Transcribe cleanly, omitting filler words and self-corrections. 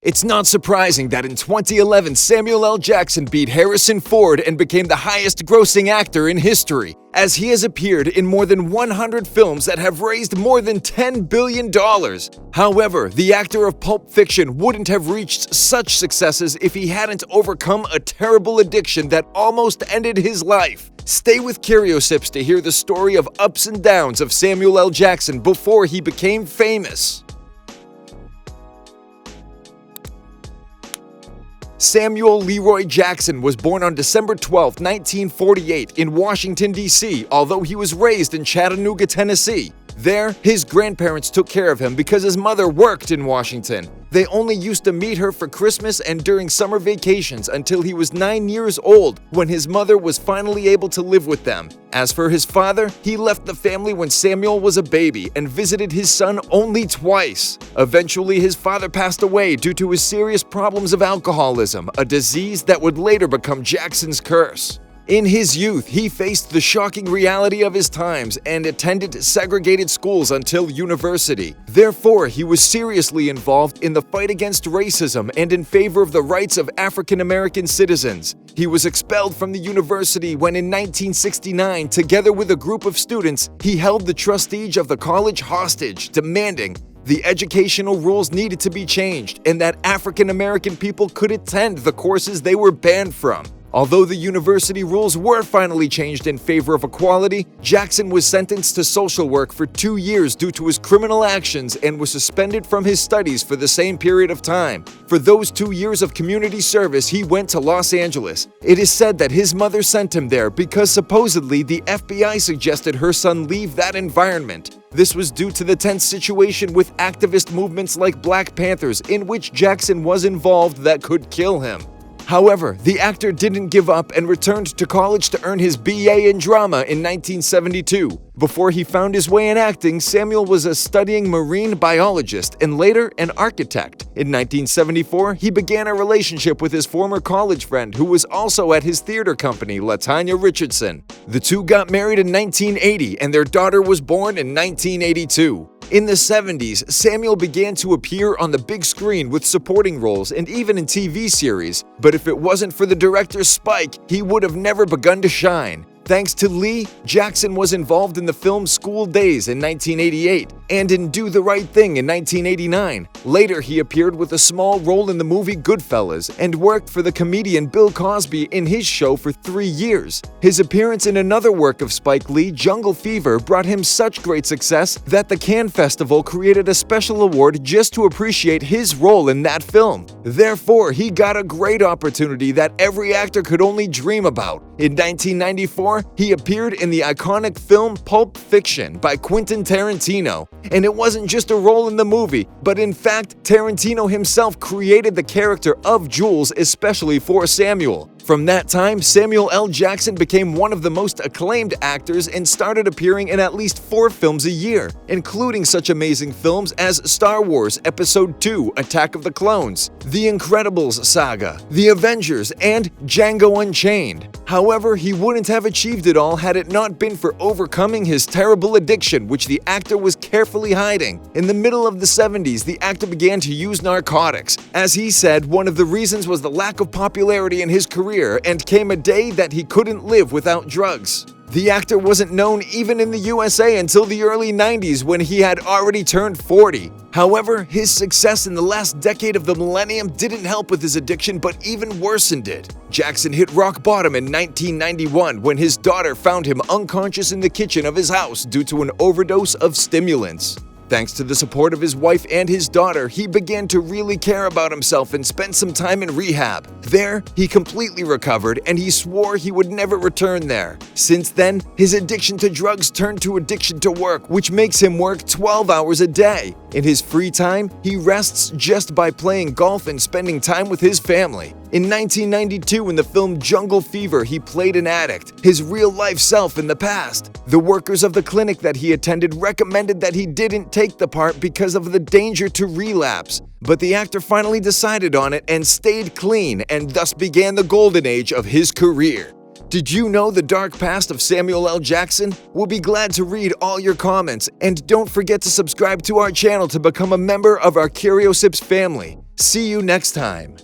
It's not surprising that in 2011, Samuel L. Jackson beat Harrison Ford and became the highest-grossing actor in history, as he has appeared in more than 100 films that have raised more than $10 billion. However, the actor of Pulp Fiction wouldn't have reached such successes if he hadn't overcome a terrible addiction that almost ended his life. Stay with Curiosips to hear the story of ups and downs of Samuel L. Jackson before he became famous. Samuel Leroy Jackson was born on December 12, 1948 in Washington, D.C., although he was raised in Chattanooga, Tennessee. There, his grandparents took care of him because his mother worked in Washington. They only used to meet her for Christmas and during summer vacations until he was 9 years old, when his mother was finally able to live with them. As for his father, he left the family when Samuel was a baby and visited his son only twice. Eventually, his father passed away due to his serious problems of alcoholism, a disease that would later become Jackson's curse. In his youth, he faced the shocking reality of his times and attended segregated schools until university. Therefore, he was seriously involved in the fight against racism and in favor of the rights of African American citizens. He was expelled from the university when in 1969, together with a group of students, he held the trustees of the college hostage, demanding the educational rules needed to be changed and that African American people could attend the courses they were banned from. Although the university rules were finally changed in favor of equality, Jackson was sentenced to social work for 2 years due to his criminal actions and was suspended from his studies for the same period of time. For those 2 years of community service, he went to Los Angeles. It is said that his mother sent him there because supposedly the FBI suggested her son leave that environment. This was due to the tense situation with activist movements like Black Panthers, in which Jackson was involved, that could kill him. However, the actor didn't give up and returned to college to earn his BA in drama in 1972. Before he found his way in acting, Samuel was a studying marine biologist and later an architect. In 1974, he began a relationship with his former college friend who was also at his theater company, LaTanya Richardson. The two got married in 1980 and their daughter was born in 1982. In the 70s, Samuel began to appear on the big screen with supporting roles and even in TV series, but if it wasn't for the director Spike, he would have never begun to shine. Thanks to Lee, Jackson was involved in the film School Days in 1988 and in Do the Right Thing in 1989. Later, he appeared with a small role in the movie Goodfellas and worked for the comedian Bill Cosby in his show for 3 years. His appearance in another work of Spike Lee, Jungle Fever, brought him such great success that the Cannes Festival created a special award just to appreciate his role in that film. Therefore, he got a great opportunity that every actor could only dream about. In 1994, he appeared in the iconic film Pulp Fiction by Quentin Tarantino. And it wasn't just a role in the movie, but in fact, Tarantino himself created the character of Jules especially for Samuel. From that time, Samuel L. Jackson became one of the most acclaimed actors and started appearing in at least 4 films a year, including such amazing films as Star Wars Episode II: Attack of the Clones, The Incredibles saga, The Avengers, and Django Unchained. However, he wouldn't have achieved it all had it not been for overcoming his terrible addiction, which the actor was carefully hiding. In the middle of the 70s, the actor began to use narcotics. As he said, one of the reasons was the lack of popularity in his career, and came a day that he couldn't live without drugs. The actor wasn't known even in the USA until the early 90s when he had already turned 40. However, his success in the last decade of the millennium didn't help with his addiction but even worsened it. Jackson hit rock bottom in 1991 when his daughter found him unconscious in the kitchen of his house due to an overdose of stimulants. Thanks to the support of his wife and his daughter, he began to really care about himself and spent some time in rehab. There, he completely recovered and he swore he would never return there. Since then, his addiction to drugs turned to addiction to work, which makes him work 12 hours a day. In his free time, he rests just by playing golf and spending time with his family. In 1992, in the film Jungle Fever, he played an addict, his real-life self in the past. The workers of the clinic that he attended recommended that he didn't take the part because of the danger to relapse. But the actor finally decided on it and stayed clean, and thus began the golden age of his career. Did you know the dark past of Samuel L. Jackson? We'll be glad to read all your comments, and don't forget to subscribe to our channel to become a member of our Curiosips family. See you next time.